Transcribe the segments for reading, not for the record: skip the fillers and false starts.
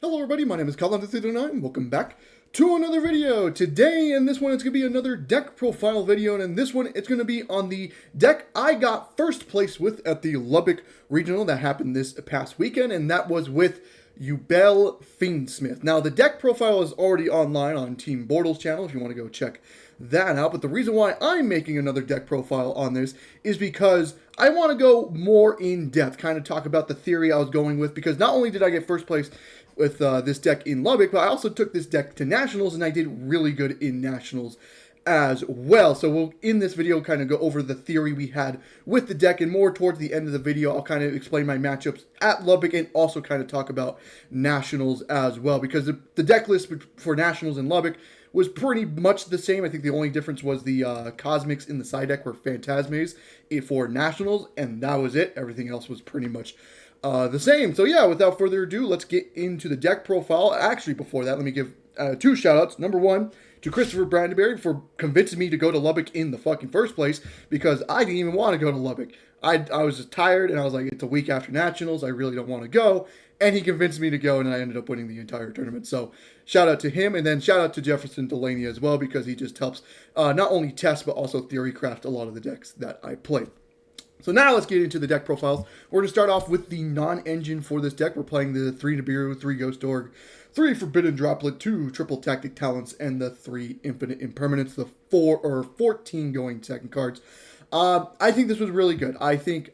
Hello everybody, my name is Colin39. Welcome back to another video. Today, in this one, it's going to be another deck profile video, and in this one, it's going to be on the deck I got first place with at the Lubbock Regional that happened this past weekend, and that was with Yubel Fiendsmith. Now, the deck profile is already online on Team Bortles channel if you want to go check that out, but the reason why I'm making another deck profile on this is because I want to go more in depth, kind of talk about the theory I was going with, because not only did I get first place with this deck in Lubbock, but I also took this deck to Nationals, and I did really good in Nationals as well. So we'll, in this video, kind of go over the theory we had with the deck, and more towards the end of the video, I'll kind of explain my matchups at Lubbock and also kind of talk about Nationals as well, because the deck list for Nationals and Lubbock was pretty much the same. I think the only difference was the Cosmics in the side deck were Phantasmes for Nationals, and that was it. Everything else was pretty much the same. So yeah, without further ado, let's get into the deck profile. Actually, before that, let me give two shout-outs. Number one, to Christopher Brandenberry for convincing me to go to Lubbock in the fucking first place, because I didn't even want to go to Lubbock. I was just tired, and I was like, it's a week after Nationals, I really don't want to go. And he convinced me to go, and I ended up winning the entire tournament. So shout out to him, and then shout out to Jefferson Delaney as well, because he just helps not only test, but also theory craft a lot of the decks that I play. So now let's get into the deck profiles. We're going to start off with the non-engine for this deck. We're playing the 3 Nibiru, 3 Ghost Org, 3 Forbidden Droplet, 2 Triple Tactic Talents, and the 3 Infinite Impermanence, the 14 going second cards. I think this was really good. I think,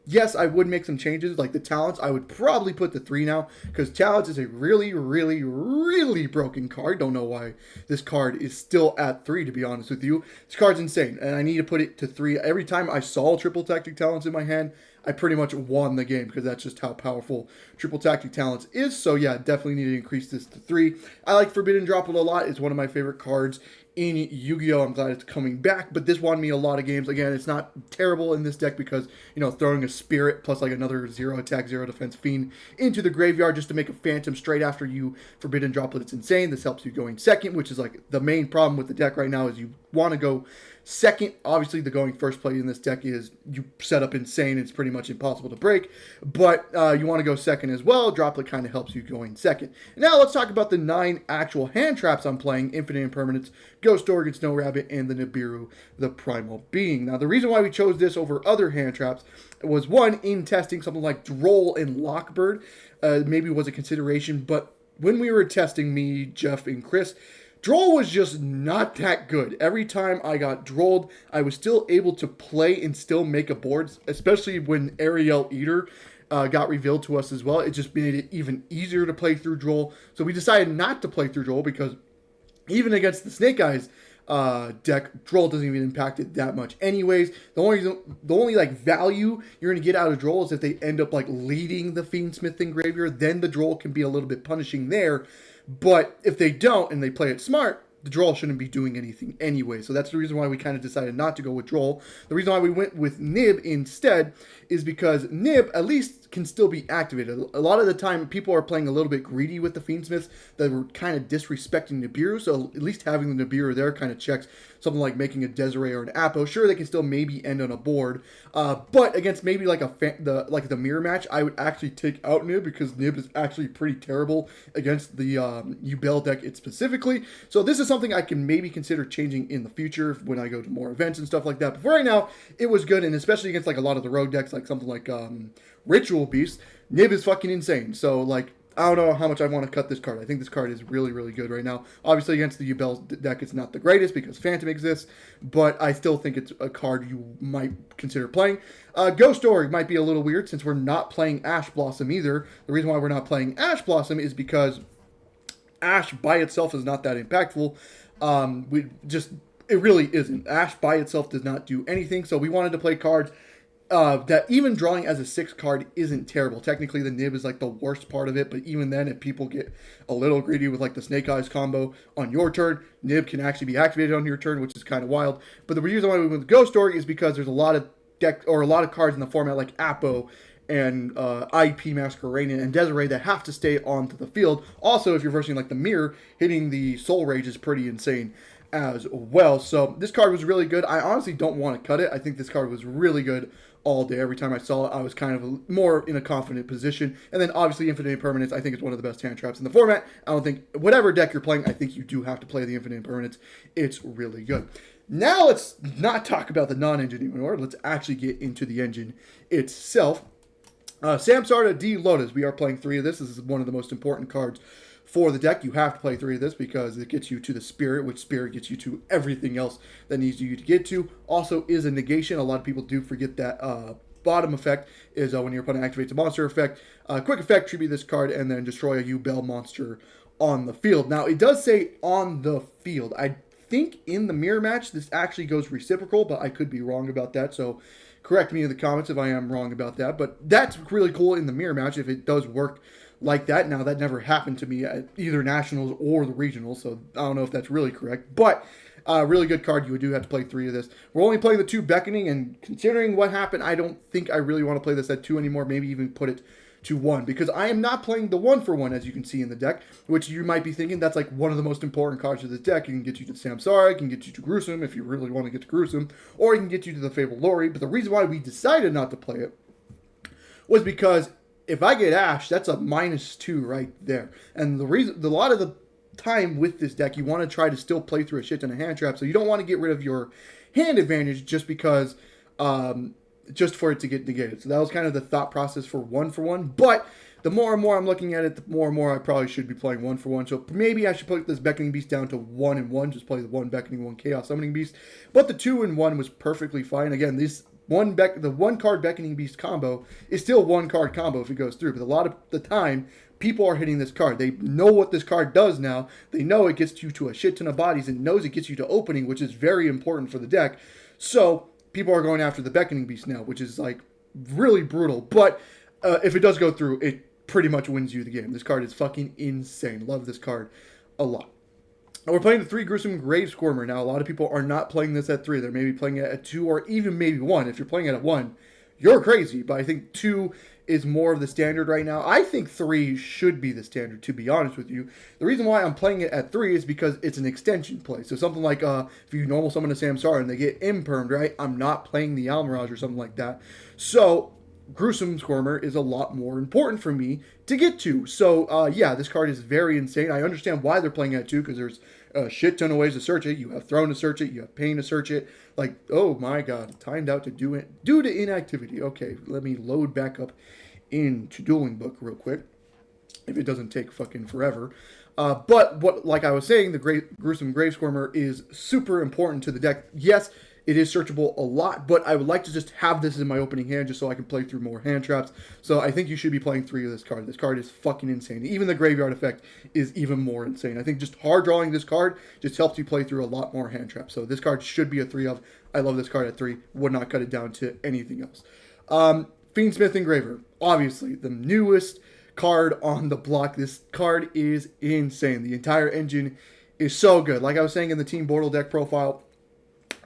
yes, I would make some changes. Like the Talents, I would probably put the 3 now, because Talents is a really, really, really broken card. Don't know why this card is still at 3, to be honest with you. This card's insane, and I need to put it to 3. Every time I saw Triple Tactic Talents in my hand, I pretty much won the game, because that's just how powerful Triple Tactic Talents is. So yeah, definitely need to increase this to 3. I like Forbidden Droplet a lot. It's one of my favorite cards in Yu-Gi-Oh! I'm glad it's coming back, but this won me a lot of games. Again, it's not terrible in this deck because, you know, throwing a Spirit plus like another 0 attack, 0 defense Fiend into the graveyard just to make a Phantom straight after you Forbidden Droplet, it's insane. This helps you going second, which is like the main problem with the deck right now is you want to go second. Obviously, the going first play in this deck is you set up insane. It's pretty much impossible to break, but you want to go second as well. Droplet kind of helps you going second. Now let's talk about the 9 actual hand traps I'm playing: Infinite Impermanence, Ghost Organ, Snow Rabbit, and the Nibiru, the Primal Being. Now the reason why we chose this over other hand traps was, one, in testing something like Droll and Lockbird, maybe was a consideration, but when we were testing, me, Jeff, and Chris, Droll was just not that good. Every time I got Drolled, I was still able to play and still make a board, especially when Ariel Eater got revealed to us as well. It just made it even easier to play through Droll. So we decided not to play through Droll, because even against the Snake Eyes deck, Droll doesn't even impact it that much. Anyways, the only like value you're going to get out of Droll is if they end up like leading the Fiendsmith in graveyard. Then the Droll can be a little bit punishing there. But if they don't and they play it smart, the Droll shouldn't be doing anything anyway. So that's the reason why we kind of decided not to go with Droll. The reason why we went with Nib instead is because Nib at least can still be activated. A lot of the time, people are playing a little bit greedy with the Fiendsmiths that were kind of disrespecting Nibiru. So at least having the Nibiru there kind of checks something like making a Desiree or an Apo. Sure, they can still maybe end on a board, but against maybe like the mirror match, I would actually take out Nib, because Nib is actually pretty terrible against the Yubel deck specifically. So this is something I can maybe consider changing in the future when I go to more events and stuff like that. But for right now, it was good, and especially against like a lot of the rogue decks, like something like Ritual Beast, Nib is fucking insane. So like, I don't know how much I want to cut this card. I think this card is really, really good right now. Obviously, against the Yubel deck, it's not the greatest because Phantom exists, but I still think it's a card you might consider playing. Ghost Org might be a little weird since we're not playing Ash Blossom either. The reason why we're not playing Ash Blossom is because Ash by itself is not that impactful. It really isn't. Ash by itself does not do anything, so we wanted to play cards that even drawing as a 6 card isn't terrible. Technically, the Nib is like the worst part of it, but even then, if people get a little greedy with like the Snake Eyes combo on your turn, Nib can actually be activated on your turn, which is kind of wild. But the reason why we went with Ghost Org is because there's a lot of cards in the format like Apo and IP Masquerade and Desiree that have to stay onto the field. Also, if you're versing like the Mirror, hitting the Soul Rage is pretty insane as well. So this card was really good. I honestly don't want to cut it. I think this card was really good all day. Every time I saw it, I was kind of more in a confident position. And then obviously Infinite Impermanence, I think it's one of the best hand traps in the format. I don't think, whatever deck you're playing, I think you do have to play the Infinite Impermanence. It's really good. Now let's not talk about the non-engine anymore. Let's actually get into the engine itself. Samsara D Lotus. We are playing 3 of this. This is one of the most important cards for the deck. You have to play 3 of this because it gets you to the Spirit, which Spirit gets you to everything else that needs you to get to. Also is a negation. A lot of people do forget that bottom effect is when your opponent activates a monster effect. Quick effect, tribute this card, and then destroy a Yubel monster on the field. Now, it does say on the field. I think in the mirror match, this actually goes reciprocal, but I could be wrong about that, so correct me in the comments if I am wrong about that. But that's really cool in the mirror match if it does work like that. Now, that never happened to me at either Nationals or the Regionals, so I don't know if that's really correct. But really good card. You do have to play 3 of this. We're only playing the 2 Beckoning, and considering what happened, I don't think I really want to play this at 2 anymore. Maybe even put it to 1, because I am not playing the 1-for-1, as you can see in the deck, which you might be thinking that's like one of the most important cards of this deck. It can get you to Samsara, it can get you to Gruesome if you really want to get to Gruesome, or it can get you to the Fabled Lori. But the reason why we decided not to play it was because if I get Ash, that's a -2 right there. And the reason, a lot of the time with this deck, you want to try to still play through a shit ton of hand traps, so you don't want to get rid of your hand advantage just because just for it to get negated. So that was kind of the thought process for 1-for-1. But the more and more I'm looking at it, the more and more I probably should be playing 1-for-1. So maybe I should put this Beckoning Beast down to 1 and 1. Just play the 1 Beckoning, 1 Chaos Summoning Beast. But the 2 and 1 was perfectly fine. Again, the 1 card Beckoning Beast combo is still 1 card combo if it goes through. But a lot of the time, people are hitting this card. They know what this card does now. They know it gets you to a shit ton of bodies and knows it gets you to opening, which is very important for the deck. So people are going after the Beckoning Beast now, which is like really brutal. But if it does go through, it pretty much wins you the game. This card is fucking insane. Love this card a lot. Now we're playing the 3 Gruesome Gravescormer. Now a lot of people are not playing this at 3. They're maybe playing it at 2 or even maybe 1. If you're playing it at 1, you're crazy. But I think 2 is more of the standard right now. I think 3 should be the standard, to be honest with you. The reason why I'm playing it at 3 is because it's an extension play. So something like if you normal summon a Samsara and they get impermed, right? I'm not playing the Almirage or something like that. So Gruesome Squirmer is a lot more important for me to get to. So yeah, this card is very insane. I understand why they're playing it at 2, because there's a shit ton of ways to search it. You have Throne to search it. You have Pain to search it. Like, oh my god, timed out to do it due to inactivity. Okay, let me load back up into Dueling Book real quick, if it doesn't take fucking forever. But what, like I was saying, the Gruesome Gravescormer is super important to the deck. Yes, it is searchable a lot, but I would like to just have this in my opening hand just so I can play through more hand traps. So I think you should be playing 3 of this card. This card is fucking insane. Even the Graveyard effect is even more insane. I think just hard drawing this card just helps you play through a lot more hand traps. So this card should be a 3 of. I love this card at 3. Would not cut it down to anything else. Fiendsmith Engraver. Obviously, the newest card on the block. This card is insane. The entire engine is so good. Like I was saying in the Team Bortle deck profile,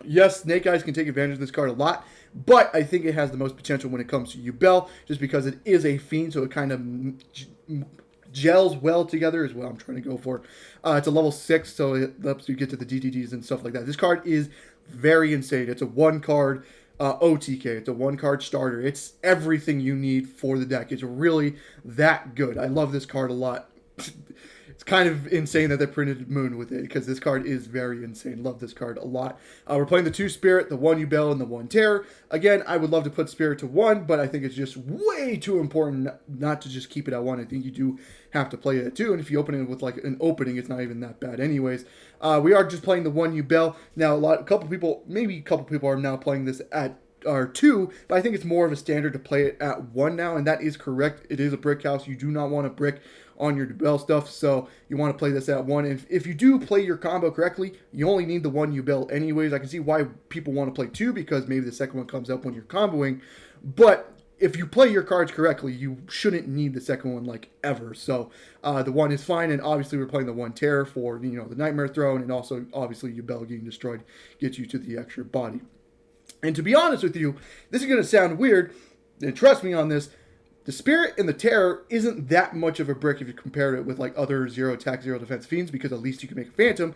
yes, Snake Eyes can take advantage of this card a lot, but I think it has the most potential when it comes to Yubel, just because it is a Fiend, so it kind of gels well together is what I'm trying to go for. It's a level 6, so it helps you get to the DTDs and stuff like that. This card is very insane. It's a 1-card OTK. It's a 1-card starter. It's everything you need for the deck. It's really that good. I love this card a lot. It's kind of insane that they printed Moon with it, because this card is very insane. Love this card a lot. We're playing the 2 Spirit, the 1 Yubel, and the 1 Terror. Again, I would love to put Spirit to 1, but I think it's just way too important not to just keep it at 1. I think you do have to play it at 2, and if you open it with like an opening, it's not even that bad anyways. We are just playing the 1 Yubel. Now, maybe a couple people are now playing this at or 2, but I think it's more of a standard to play it at 1 now, and that is correct. It is a brick house. You do not want to brick on your Yubel stuff, so you want to play this at 1. And if you do play your combo correctly, you only need the 1 Yubel anyways. I can see why people want to play 2, because maybe the second one comes up when you're comboing, but if you play your cards correctly, you shouldn't need the second one like ever. So the 1 is fine, and obviously we're playing the 1 Terror for the Nightmare Throne, and also obviously Yubel getting destroyed gets you to the extra body. And to be honest with you, this is going to sound weird, and trust me on this, the Spirit and the Terror isn't that much of a brick if you compare it with like other 0 attack, 0 defense Fiends, because at least you can make a Phantom.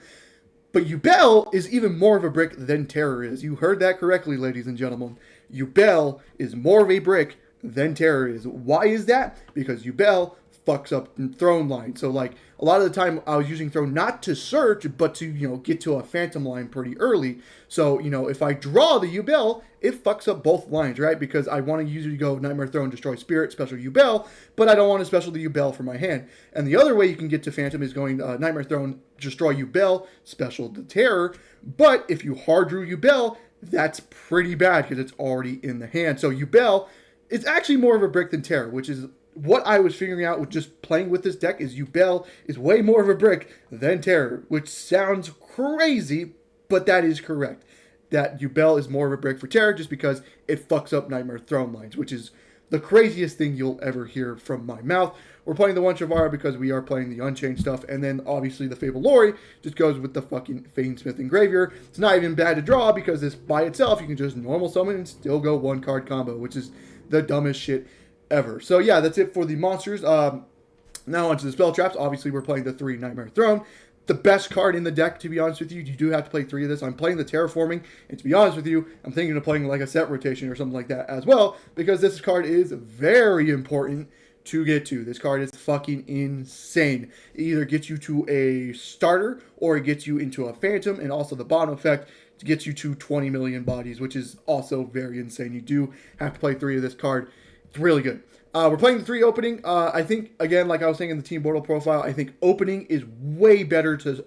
But Yubel is even more of a brick than Terror is. You heard that correctly, ladies and gentlemen. Yubel is more of a brick than Terror is. Why is that? Because Yubel fucks up throne line. So like a lot of the time I was using throne not to search, but to, get to a phantom line pretty early. So, if I draw the Yubel, it fucks up both lines, right? Because I want to usually go Nightmare Throne, Destroy Spirit, special Yubel, but I don't want to special the Yubel for my hand. And the other way you can get to phantom is going Nightmare Throne, Destroy Yubel, special the Terror. But if you hard drew Yubel, that's pretty bad because it's already in the hand. So Yubel is actually more of a brick than Terror, which is what I was figuring out with just playing with this deck is Yubel is way more of a brick than Terror, which sounds crazy, but that is correct. That Yubel is more of a brick for Terror just because it fucks up Nightmare Throne lines, which is the craziest thing you'll ever hear from my mouth. We're playing the One Shavara because we are playing the Unchained stuff, and then obviously the Fable Lori just goes with the fucking Fiendsmith Engraver. It's not even bad to draw because this by itself you can just normal summon and still go one card combo, which is the dumbest shit ever. So yeah, that's it for the monsters. Now onto the spell traps. Obviously, we're playing the 3 Nightmare Throne. The best card in the deck, to be honest with you. You do have to play 3 of this. I'm playing the Terraforming, and to be honest with you, I'm thinking of playing like a set rotation or something like that as well, because this card is very important to get to. This card is fucking insane. It either gets you to a starter, or it gets you into a phantom, and also the bottom effect gets you to 20 million bodies, which is also very insane. You do have to play 3 of this card. It's really good. We're playing the 3 opening. I think, again, like I was saying in the Team Bortle profile, I think opening is way better to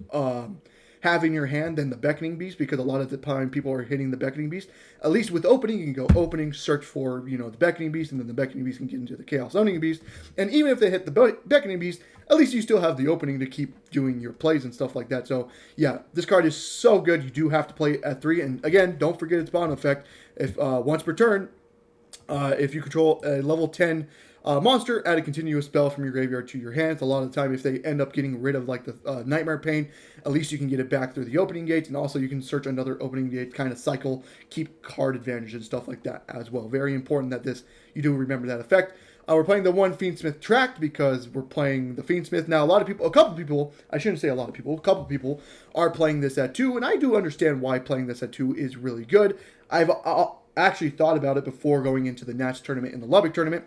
have in your hand than the Beckoning Beast, because a lot of the time people are hitting the Beckoning Beast. At least with opening, you can go opening, search for, the Beckoning Beast, and then the Beckoning Beast can get into the Chaos Summoning Beast. And even if they hit the Beckoning Beast, at least you still have the opening to keep doing your plays and stuff like that. So, yeah, this card is so good. You do have to play it at 3. And, again, don't forget its bottom effect. If once per turn, if you control a level 10 monster, add a continuous spell from your graveyard to your hands. A lot of the time, if they end up getting rid of like the Nightmare Pain, at least you can get it back through the opening gate, and also you can search another opening gate, kind of cycle, keep card advantage and stuff like that as well. Very important that you do remember that effect. We're playing the 1 Fiendsmith Tract because we're playing the Fiendsmith. Now, a couple people are playing this at 2, and I do understand why playing this at 2 is really good. I've actually thought about it before going into the Nats tournament and the Lubbock tournament,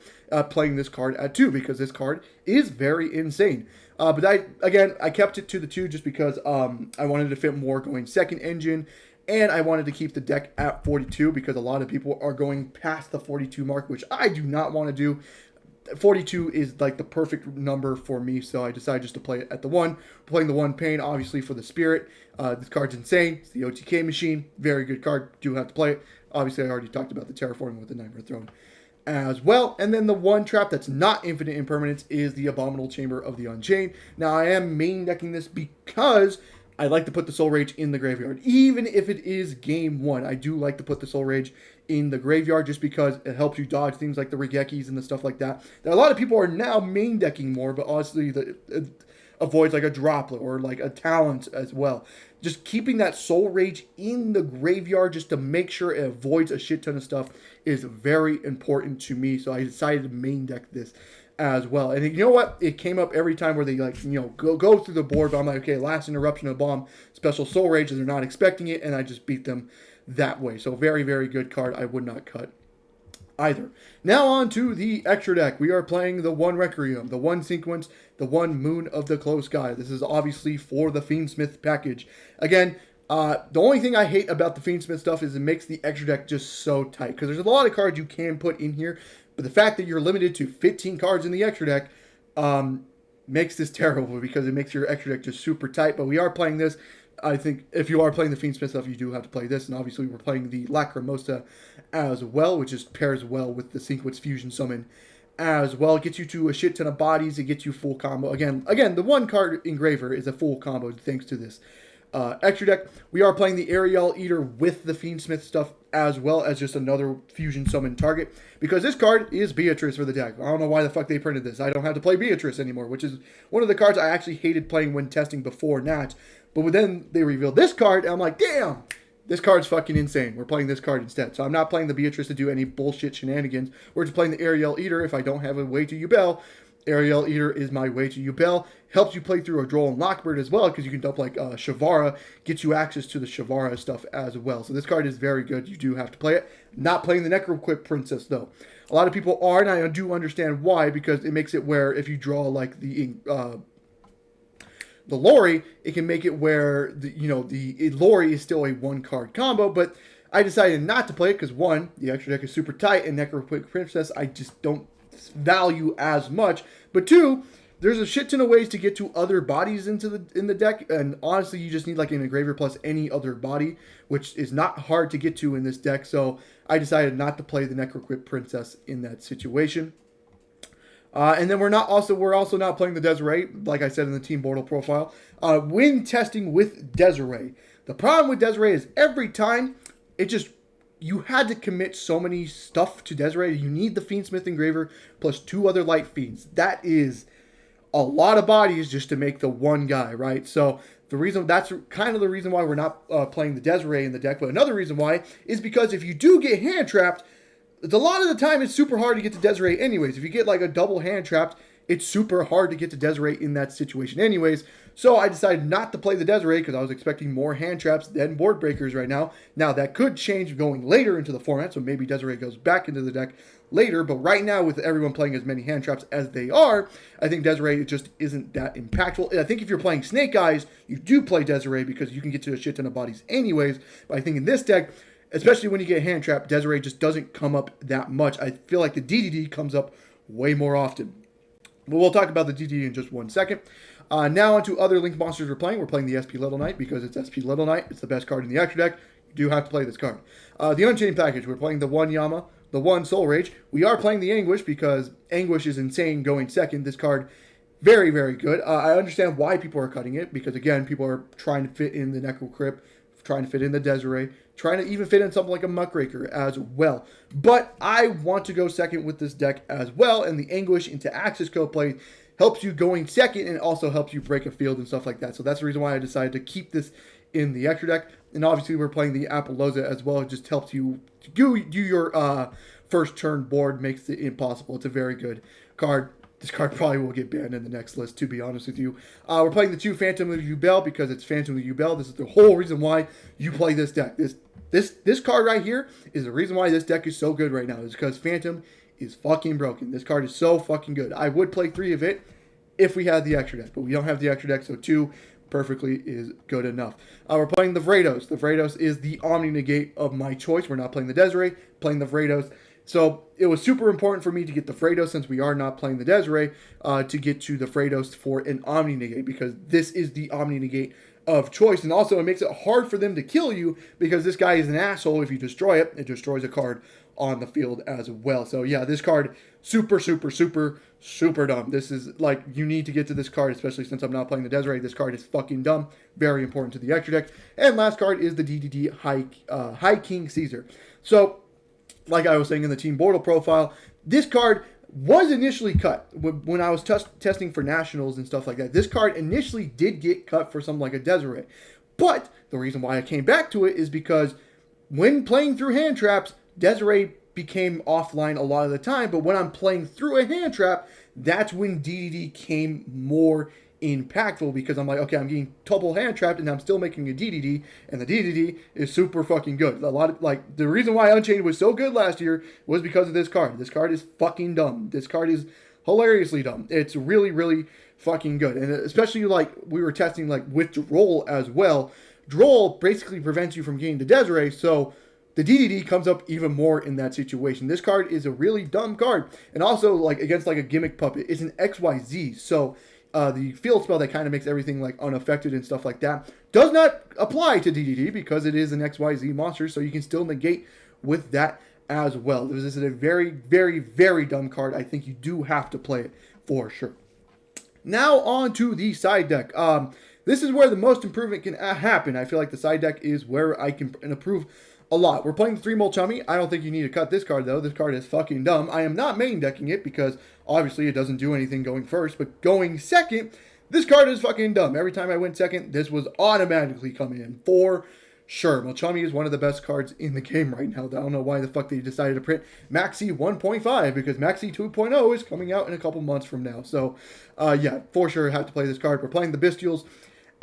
playing this card at 2, because this card is very insane. But I kept it to the 2 just because I wanted to fit more going second engine, and I wanted to keep the deck at 42 because a lot of people are going past the 42 mark, which I do not want to do. 42 is like the perfect number for me, so I decided just to play it at the 1. We're playing the 1 Pain, obviously, for the Spirit. This card's insane. It's the OTK machine. Very good card. Do have to play it. Obviously, I already talked about the Terraforming with the Nightmare Throne as well. And then the 1 trap that's not infinite impermanence is the Abominable Chamber of the Unchained. Now, I am main decking this because I like to put the Soul Rage in the graveyard. Even if it is game 1, I do like to put the Soul Rage in the graveyard just because it helps you dodge things like the Regekis and the stuff like that. That a lot of people are now main decking more, but honestly, it avoids like a Droplet or like a Talent as well. Just keeping that Soul Rage in the graveyard just to make sure it avoids a shit ton of stuff is very important to me. So I decided to main deck this as well. And you know what? It came up every time where they go through the board, but I'm like, okay, last interruption of bomb, special Soul Rage, and they're not expecting it, and I just beat them that way. So very, very good card. I would not cut either. Now on to the extra deck. We are playing the 1 Requiem, the 1 Sequence, the 1 Moon of the Close Sky. This is obviously for the Fiendsmith package. Again, the only thing I hate about the Fiendsmith stuff is it makes the extra deck just so tight, because there's a lot of cards you can put in here, but the fact that you're limited to 15 cards in the extra deck makes this terrible, because it makes your extra deck just super tight. But we are playing this. I think if you are playing the Fiendsmith stuff, you do have to play this. And obviously we're playing the Lacrimosa as well, which just pairs well with the Sequence Fusion Summon as well. It gets you to a shit ton of bodies. It gets you full combo. Again, the 1 card Engraver is a full combo thanks to this extra deck. We are playing the Ariel Eater with the Fiendsmith stuff as well as just another fusion summon target, because this card is Beatrice for the deck. I don't know why the fuck they printed this. I don't have to play Beatrice anymore, which is one of the cards I actually hated playing when testing before Nats. But then they revealed this card, and I'm like, damn, this card's fucking insane. We're playing this card instead. So I'm not playing the Beatrice to do any bullshit shenanigans. We're just playing the Ariel Eater if I don't have a way to Yubel. Ariel Eater is my way to Yubel. Helps you play through a Droll and Lockbird as well, because you can dump like Shavara, gets you access to the Shavara stuff as well. So this card is very good. You do have to play it. Not playing the Necroquip Princess though. A lot of people are, and I do understand why, because it makes it where if you draw like the Lori, it can make it where the Lori is still a 1-card combo, but I decided not to play it because, one, the extra deck is super tight, and Necroquip Princess I just don't value as much. But two, there's a shit ton of ways to get to other bodies in the deck, and honestly, you just need like an Engraver plus any other body, which is not hard to get to in this deck. So I decided not to play the Necroquip Princess in that situation. And then we're also not playing the Desiree, like I said in the Team Bortle profile. When testing with Desiree, the problem with Desiree is every time you had to commit so many stuff to Desiree. You need the Fiendsmith Engraver plus 2 other Light Fiends. That is a lot of bodies just to make the one guy, right? So that's kind of the reason why we're not playing the Desiree in the deck. But another reason why is because if you do get hand trapped, a lot of the time it's super hard to get to Desiree anyways. If you get like a double hand trapped, it's super hard to get to Desiree in that situation anyways. So I decided not to play the Desiree because I was expecting more hand traps than board breakers right now. Now that could change going later into the format, so maybe Desiree goes back into the deck later. But right now, with everyone playing as many hand traps as they are, I think Desiree just isn't that impactful. I think if you're playing Snake Eyes, you do play Desiree because you can get to a shit ton of bodies anyways. But I think in this deck, especially when you get hand trapped, Desiree just doesn't come up that much. I feel like the DDD comes up way more often. But we'll talk about the DDD in just one second. Now onto other Link monsters we're playing. We're playing the SP Little Knight because it's SP Little Knight. It's the best card in the extra deck. You do have to play this card. The Unchained package. We're playing the 1 Yama, the 1 Soul Rage. We are playing the Anguish because Anguish is insane going second. This card, very, very good. I understand why people are cutting it because, again, people are trying to fit in the Necroquip, trying to fit in the Desiree, trying to even fit in something like a Muckraker as well. But I want to go second with this deck as well, and the Anguish into Axis co-play helps you going second and also helps you break a field and stuff like that. So that's the reason why I decided to keep this in the extra deck. And obviously we're playing the Appaloosa as well. It just helps you do your first turn board, makes it impossible. It's a very good card. This card probably will get banned in the next list, to be honest with you. We're playing the 2 Fiendsmith Yubel because it's Fiendsmith Yubel. This is the whole reason why you play this deck. This card right here is the reason why this deck is so good right now. Is because Phantom is fucking broken. This card is so fucking good. I would play 3 of it if we had the extra deck, but we don't have the extra deck, so 2 perfectly is good enough. We're playing the Vrados. The Vrados is the Omni Negate of my choice. We're not playing the Desiree, playing the Vrados. So it was super important for me to get the Vrados, since we are not playing the Desiree, to get to the Vrados for an Omni Negate, because this is the Omni Negate of choice. And also it makes it hard for them to kill you because this guy is an asshole. If you destroy it, it destroys a card on the field as well. So yeah, this card, super, super, super, super dumb. This is like, you need to get to this card, especially since I'm not playing the Desiree. This card is fucking dumb. Very important to the extra deck. And last card is the DDD High King Caesar. So, like I was saying in the Team Bortle profile, this card was initially cut when I was testing for nationals and stuff like that. This card initially did get cut for something like a Desiree. But the reason why I came back to it is because when playing through hand traps, Desiree became offline a lot of the time, but when I'm playing through a hand trap, that's when DDD came more impactful, because I'm like, okay, I'm getting double hand trapped and I'm still making a DDD, and the DDD is super fucking good. The reason why Unchained was so good last year was because of this card. This card is fucking dumb. This card is hilariously dumb. It's really, really fucking good. And especially like we were testing like with Droll as well. Droll basically prevents you from getting the Desiree, so the DDD comes up even more in that situation. This card is a really dumb card. And also, like, against, like, a gimmick puppet, it's an XYZ. So, the field spell that kind of makes everything, like, unaffected and stuff like that does not apply to DDD because it is an XYZ monster. So you can still negate with that as well. This is a very, very, very dumb card. I think you do have to play it for sure. Now, on to the side deck. This is where the most improvement can happen. I feel like the side deck is where I can improve a lot. We're playing the 3 Molchummy. I don't think you need to cut this card, though. This card is fucking dumb. I am not main decking it because, obviously, it doesn't do anything going first. But going second, this card is fucking dumb. Every time I went second, this was automatically coming in for Sure, Mochami is one of the best cards in the game right now. I don't know why the fuck they decided to print Maxi 1.5 because Maxi 2.0 is coming out in a couple months from now. So, yeah, for sure have to play this card. We're playing the Bestials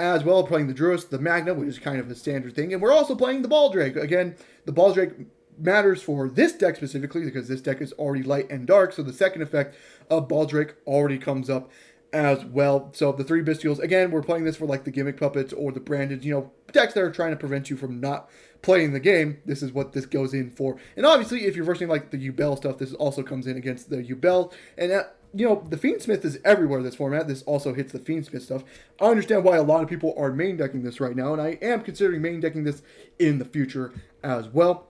as well, playing the Druis, the Magna, which is kind of a standard thing. And we're also playing the Baldrake. Again, the Baldrake matters for this deck specifically because this deck is already light and dark. So the second effect of Baldrake already comes up as well. So the 3 Bestials, again, we're playing this for like the Gimmick Puppets or the branded, decks that are trying to prevent you from not playing the game. This is what this goes in for. And obviously, if you're versing like the Yubel stuff, this also comes in against the Yubel. And the Fiendsmith is everywhere this format. This also hits the Fiendsmith stuff. I understand why a lot of people are main decking this right now, and I am considering main decking this in the future as well.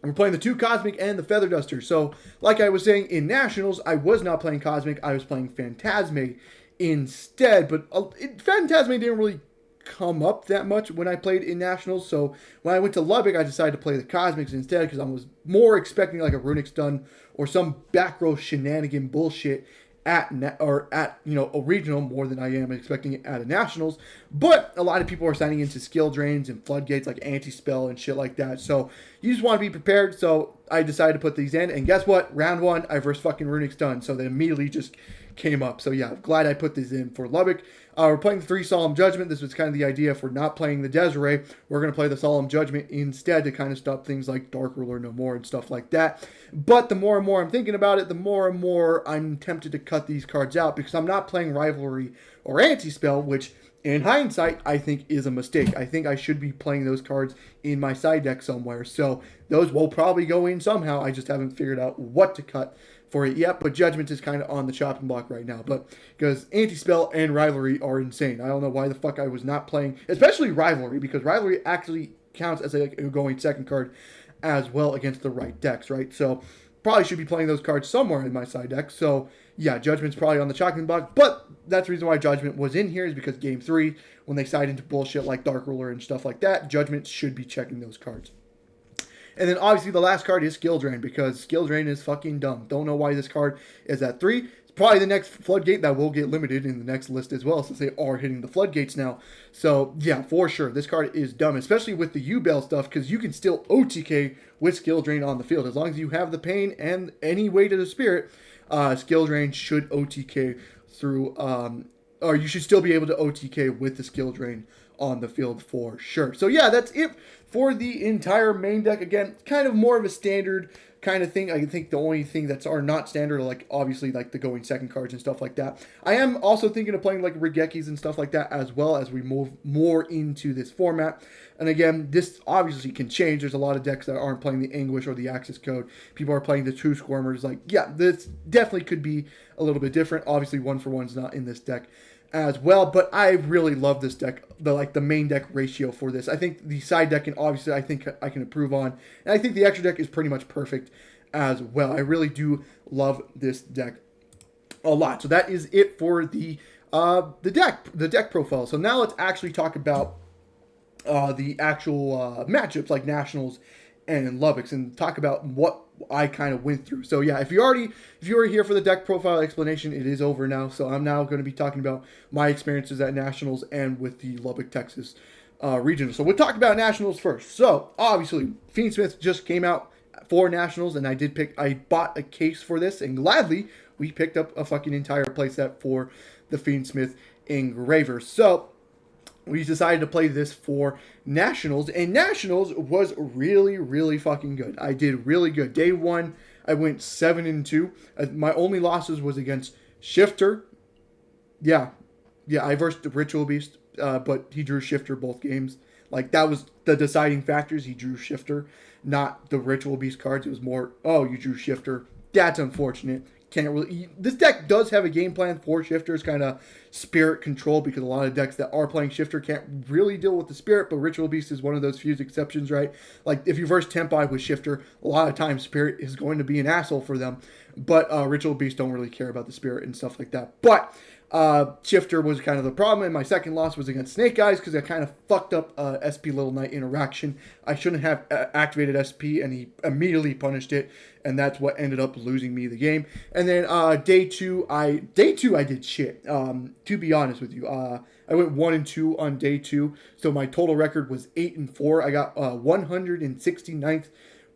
We're playing the 2 Cosmic and the Feather Duster. So, like I was saying, in Nationals, I was not playing Cosmic. I was playing Phantasme instead. But Phantasme didn't really come up that much when I played in Nationals. So, when I went to Lubbock, I decided to play the Cosmics instead because I was more expecting like a Runic Stun or some back row shenanigan bullshit at a regional more than I am expecting it at a Nationals. But a lot of people are signing into skill drains and floodgates like anti-spell and shit like that. So you just want to be prepared. So I decided to put these in. And guess what? Round 1, I versed fucking Runic Stun. So they immediately just came up. So yeah, I'm glad I put these in for Lubbock. We're playing the 3 Solemn Judgment. This was kind of the idea for not playing the Desiree. We're going to play the Solemn Judgment instead to kind of stop things like Dark Ruler No More and stuff like that. But the more and more I'm thinking about it, the more and more I'm tempted to cut these cards out because I'm not playing Rivalry or Anti-Spell, which in hindsight, I think is a mistake. I think I should be playing those cards in my side deck somewhere. So those will probably go in somehow. I just haven't figured out what to cut for it yet. But Judgment is kind of on the chopping block right now. But because Anti-Spell and Rivalry are insane. I don't know why the fuck I was not playing, especially Rivalry, because Rivalry actually counts as a going second card as well against the right decks, right? So probably should be playing those cards somewhere in my side deck. So yeah, Judgment's probably on the chopping block, but that's the reason why Judgment was in here is because Game 3, when they side into bullshit like Dark Ruler and stuff like that, Judgment should be checking those cards. And then obviously the last card is Skill Drain because Skill Drain is fucking dumb. Don't know why this card is at 3. It's probably the next Floodgate that will get limited in the next list as well since they are hitting the Floodgates now. So yeah, for sure, this card is dumb, especially with the Yubel stuff because you can still OTK with Skill Drain on the field. As long as you have the Pain and any way to the Spirit, Skill Drain should OTK through, or you should still be able to OTK with the Skill Drain on the field for sure. So yeah, that's it for the entire main deck. Again, kind of more of a standard kind of thing. I think the only thing that's are not standard are like obviously like the going second cards and stuff like that. I am also thinking of playing like Regekis and stuff like that as well as we move more into this format. And again, this obviously can change. There's a lot of decks that aren't playing the Anguish or the Axis Code. People are playing the True Squirmers. Like, yeah, this definitely could be a little bit different. Obviously, 1-for-1's not in this deck as well, but I really love this deck, the main deck ratio for this. I think the side deck, and obviously I think I can improve on, and I think the extra deck is pretty much perfect as well. I really do love this deck a lot. So that is it for the deck profile. So now let's actually talk about the actual matchups like Nationals and Lubbock's and talk about what I kind of went through. So yeah, if you were here for the deck profile explanation, it is over now. So I'm now going to be talking about my experiences at Nationals and with the Lubbock, Texas regional. So we'll talk about Nationals first. So obviously, Fiendsmith just came out for Nationals, and I bought a case for this, and gladly we picked up a fucking entire playset for the Fiendsmith Engraver. So we decided to play this for Nationals, and Nationals was really, really fucking good. I did really good. Day 1, I went 7-2. My only losses was against Shifter. Yeah, I versed the Ritual Beast, but he drew Shifter both games. Like, that was the deciding factors. He drew Shifter, not the Ritual Beast cards. It was more, oh, you drew Shifter. That's unfortunate. Can't really. This deck does have a game plan for Shifters, kind of Spirit control, because a lot of decks that are playing Shifter can't really deal with the Spirit, but Ritual Beast is one of those few exceptions, right? Like, if you verse Tempai with Shifter, a lot of times Spirit is going to be an asshole for them, but Ritual Beast don't really care about the Spirit and stuff like that. But Shifter was kind of the problem, and my second loss was against Snake Eyes because I kind of fucked up SP Little Knight interaction. I shouldn't have activated SP, and he immediately punished it, and that's what ended up losing me the game. And then day two I did shit. To be honest with you, I went 1-2 on day 2, so my total record was 8-4. I got 169th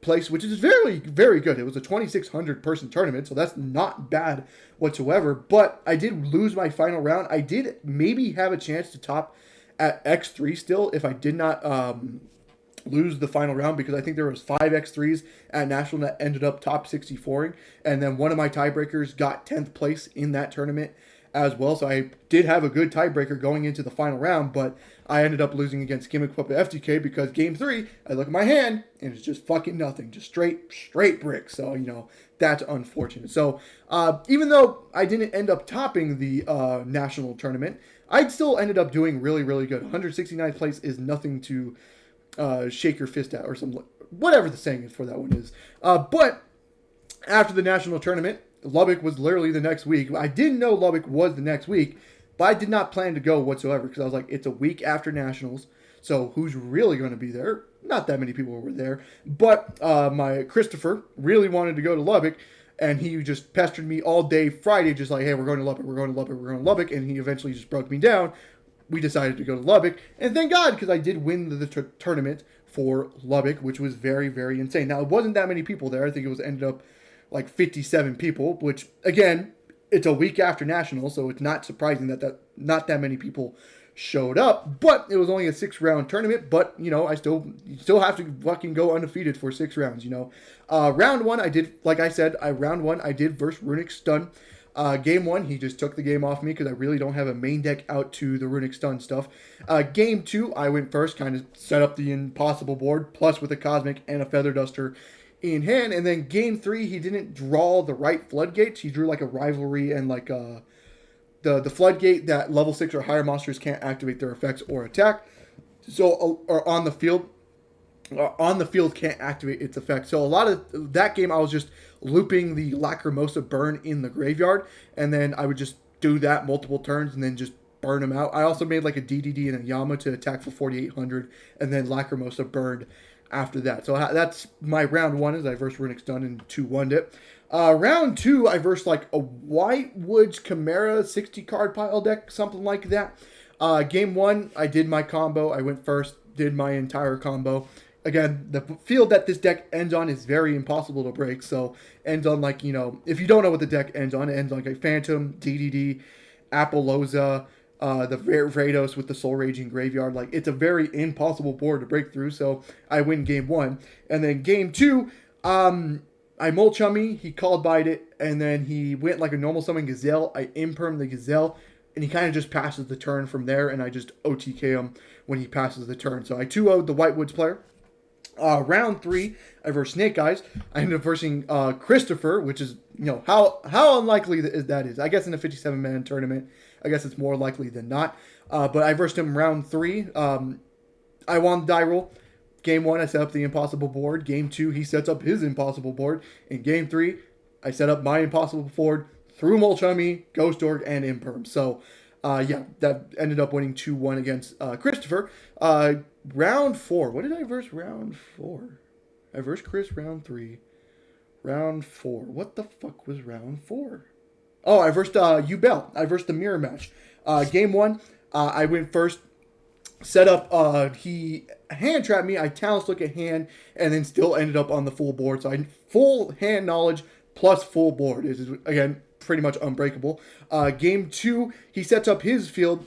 place, which is very, very good. It was a 2,600 person tournament, so that's not bad whatsoever. But I did lose my final round. I did maybe have a chance to top at X3 still if I did not lose the final round, because I think there was 5 X3s at National that ended up top 64ing, and then one of my tiebreakers got 10th place in that tournament as well. So I did have a good tiebreaker going into the final round, but I ended up losing against Gimmick Puppet FTK because game 3, I look at my hand and it's just fucking nothing, just straight brick. So, you know, that's unfortunate. So even though I didn't end up topping the national tournament, I still ended up doing really, really good. 169th place is nothing to shake your fist at, or some, whatever the saying for that one is. But after the national tournament, Lubbock was literally the next week. I didn't know Lubbock was the next week, but I did not plan to go whatsoever because I was like, it's a week after nationals, so who's really going to be there? Not that many people were there, but my Christopher really wanted to go to Lubbock, and he just pestered me all day Friday, just like, hey, we're going to Lubbock, we're going to Lubbock, we're going to Lubbock, and he eventually just broke me down. We decided to go to Lubbock, and thank God, because I did win the tournament for Lubbock, which was very, very insane. Now, it wasn't that many people there. I think it was ended up like 57 people, which, again, it's a week after nationals, so it's not surprising that not that many people showed up. But it was only a 6-round tournament, but, you know, I still have to fucking go undefeated for 6 rounds, you know. Round 1, I did, like I said, round 1, I did versus Runic Stun. Game 1, he just took the game off me because I really don't have a main deck out to the Runic Stun stuff. Game 2, I went first, kind of set up the impossible board, plus with a Cosmic and a Feather Duster in hand. And then game 3, he didn't draw the right floodgates. He drew like a rivalry and like the floodgate that level 6 or higher monsters can't activate their effects or attack. So, or on the field can't activate its effects. So a lot of that game, I was just looping the Lacrimosa burn in the graveyard, and then I would just do that multiple turns and then just burn them out. I also made like a DDD and a Yama to attack for 4,800, and then Lacrimosa burned after that. So that's my round 1, is I versed Runic Stun and 2-1'd it. Round 2, I versed like a White Woods Chimera 60 card pile deck, something like that. Game 1, I did my combo. I went first, did my entire combo. Again, the field that this deck ends on is very impossible to break. So ends on like, you know, if you don't know what the deck ends on, it ends on like a Phantom, DDD, Appaloosa, the Vrados with the Soul Raging Graveyard. Like, it's a very impossible board to break through, so I win game 1. And then game 2, I Molchummy, he called bite it, and then he went like a normal summon Gazelle. I imperm the Gazelle, and he kind of just passes the turn from there, and I just OTK him when he passes the turn. So I 2-0'd the White Woods player. Round 3, I versed Snake Eyes. I ended up versing Christopher, which is, you know, how unlikely that is. I guess in a 57-man tournament, I guess it's more likely than not. But I versed him round 3. I won the die roll. Game 1, I set up the impossible board. Game 2, he sets up his impossible board. In game 3, I set up my impossible board through Molchummy, Ghost Org, and Imperm. So, yeah, that ended up winning 2-1 against Christopher. Round 4. What did I verse round 4? I versed Chris round 3. Round 4. What the fuck was round 4? Oh, I versed Yubel. I versed the mirror match. Game 1, I went first. Set up, he hand trapped me. I talents look at hand, and then still ended up on the full board. So I full hand knowledge plus full board is, again, pretty much unbreakable. Game 2, he sets up his field.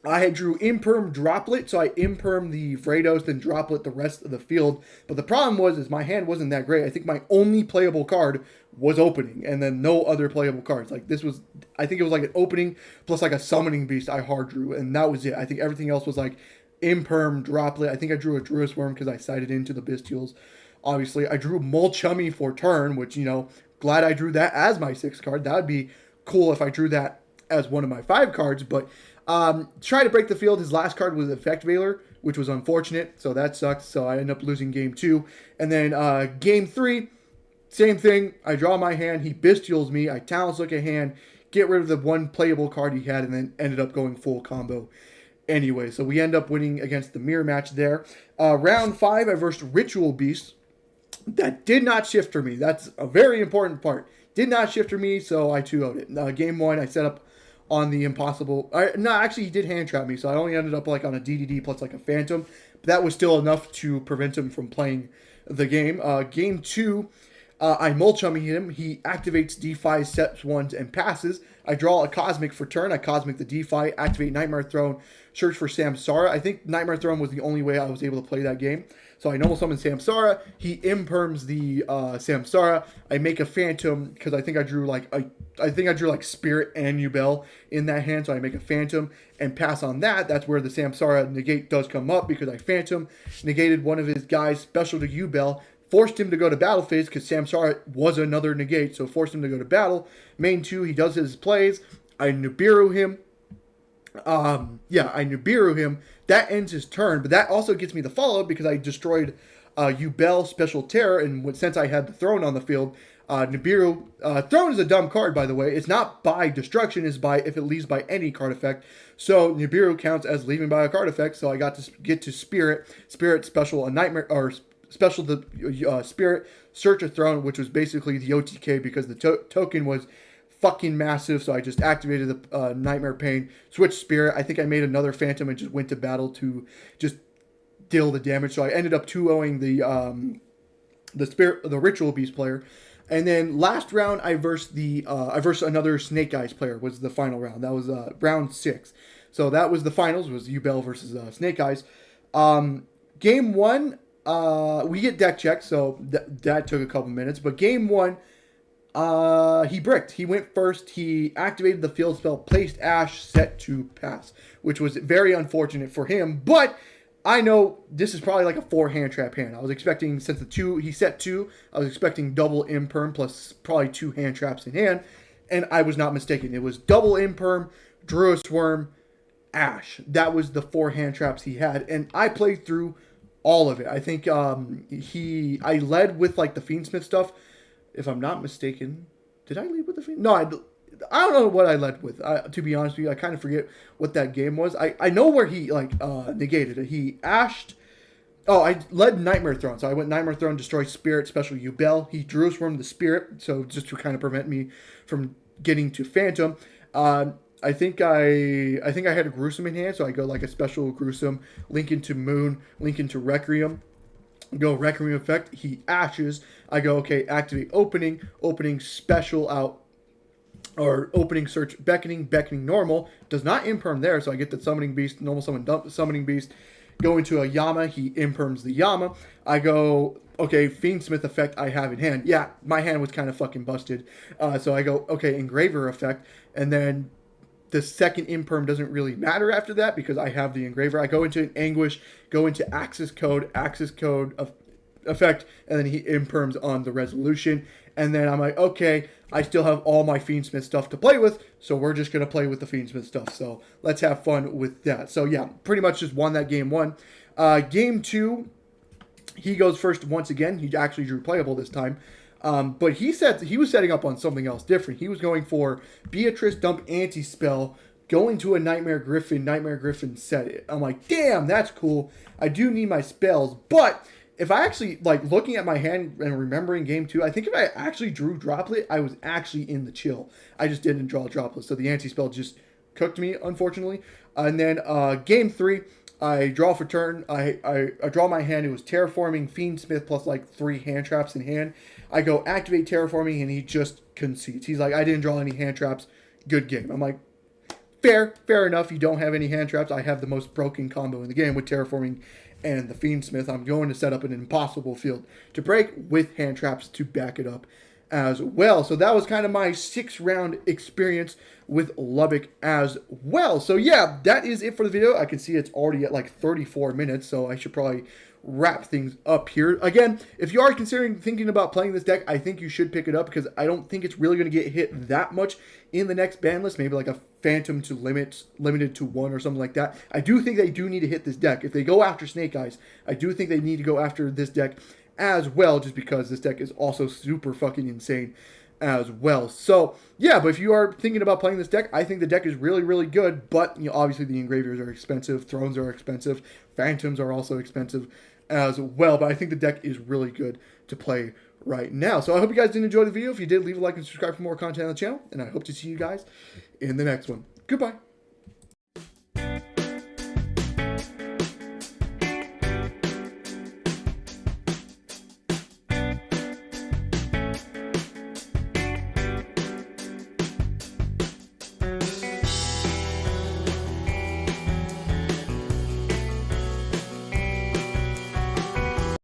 I had drew Imperm Droplet, so I Imperm the Vrados, then Droplet the rest of the field. But the problem was my hand wasn't that great. I think my only playable card was opening, and then no other playable cards. Like, this was, I think it was like an opening plus like a Summoning Beast I hard drew, and that was it. I think everything else was like Imperm, Droplet. I think I drew a Druid Worm because I sighted into the Bestials. Obviously, I drew Molchummy for turn, which, you know, glad I drew that as my 6th card. That would be cool if I drew that as one of my 5 cards, but try to break the field. His last card was Effect Veiler, which was unfortunate, so that sucks. So I ended up losing game 2. And then game 3, same thing. I draw my hand. He Bestials me. I talents look at hand. get rid of the one playable card he had, and then ended up going full combo anyway. So we end up winning against the mirror match there. Round 5, I versed Ritual Beast. That did not shift for me. That's a very important part. Did not shift for me, so I 2-0'd it. Game 1, I set up on the impossible. No, actually, he did hand trap me, so I only ended up like on a DDD plus like a Phantom. But that was still enough to prevent him from playing the game. Game 2, I mulchummy him. He activates D5, steps 1, and passes. I draw a Cosmic for turn. I Cosmic the D5, activate Nightmare Throne, search for Samsara. I think Nightmare Throne was the only way I was able to play that game. So I normal summon Samsara. He imperms the Samsara. I make a Phantom because I think I drew like Spirit and Yubel in that hand. So I make a Phantom and pass on that. That's where the Samsara negate does come up because I Phantom negated one of his guys special to Yubel. Forced him to go to battle phase because Samsara was another negate, so forced him to go to battle. Main 2, he does his plays. I Nibiru him. I Nibiru him. That ends his turn, but that also gets me the follow-up because I destroyed Yubel Special Terror, and since I had the Throne on the field, Nibiru... Throne is a dumb card, by the way. It's not by destruction, it's by if it leaves by any card effect. So Nibiru counts as leaving by a card effect, so I got to get to Spirit. Spirit Special, a Nightmare... or special the Spirit, search a throne, which was basically the OTK because the token was fucking massive. So I just activated the Nightmare Pain, switched Spirit. I think I made another Phantom and just went to battle to just deal the damage. So I ended up 2-0ing the Ritual Beast player. And then last round I versed another Snake Eyes player was the final round. That was round 6. So that was the finals, was Yubel versus Snake Eyes. Game 1, we get deck checked, so that took a couple minutes. But game 1, he bricked. He went first. He activated the field spell, placed Ash, set to pass, which was very unfortunate for him. But I know this is probably like a 4 hand trap hand. I was expecting, since he set 2, I was expecting double imperm plus probably 2 hand traps in hand, and I was not mistaken. It was double imperm, drew a swarm, Ash. That was the 4 hand traps he had, and I played through all of it. I think I led with like the Fiendsmith stuff, if I'm not mistaken. Did I lead with the Fiend? No, I don't know what I led with. To be honest with you, I kind of forget what that game was. I know where he negated it. He ashed. Oh, I led Nightmare Throne. So I went Nightmare Throne, destroy Spirit, special Yubel. He drew from the Spirit, so just to kind of prevent me from getting to Phantom. I think I had a Gruesome in hand, so I go like a special Gruesome, link into Moon, link into Requiem, go Requiem effect, he ashes, I go, okay, activate opening special out, or opening search, beckoning normal, does not imperm there, so I get the Summoning Beast, normal summon, dump the Summoning Beast, go into a Yama, he imperms the Yama, I go, okay, Fiendsmith effect I have in hand, yeah, my hand was kind of fucking busted, so I go, okay, Engraver effect, and then the second imperm doesn't really matter after that because I have the Engraver. I go into an Anguish, go into Axis Code of effect, and then he imperms on the Resolution. And then I'm like, okay, I still have all my Fiendsmith stuff to play with, so we're just going to play with the Fiendsmith stuff. So let's have fun with that. So yeah, pretty much just won that game 1. Game 2, he goes first once again. He actually drew playable this time. But he was setting up on something else different. He was going for Beatrice, dump anti-spell, going to a Nightmare Griffin set it. I'm like, damn, that's cool. I do need my spells. But if I actually, like, looking at my hand and remembering game 2, I think if I actually drew Droplet, I was actually in the chill. I just didn't draw Droplet. So the anti-spell just cooked me, unfortunately. And then game 3, I draw for turn. I draw my hand. It was Terraforming, Fiendsmith, plus like 3 hand traps in hand. I go activate Terraforming, and he just concedes. He's like, I didn't draw any hand traps. Good game. I'm like, fair enough. You don't have any hand traps. I have the most broken combo in the game with Terraforming and the Fiendsmith. I'm going to set up an impossible field to break with hand traps to back it up as well. So that was kind of my 6-round experience with Lubbock as well. So yeah, that is it for the video. I can see it's already at like 34 minutes, so I should probably wrap things up here. Again, if you are thinking about playing this deck, I think you should pick it up because I don't think it's really going to get hit that much in the next ban list. Maybe like a Phantom to limited to 1 or something like that. I do think they do need to hit this deck. If they go after Snake Eyes, I do think they need to go after this deck as well, just because this deck is also super fucking insane as well. So yeah, but if you are thinking about playing this deck, I think the deck is really, really good. But obviously the engravers are expensive, thrones are expensive, phantoms are also expensive as well. But I think the deck is really good to play right now. So I hope you guys did enjoy the video. If you did, leave a like and subscribe for more content on the channel. And I hope to see you guys in the next one. Goodbye.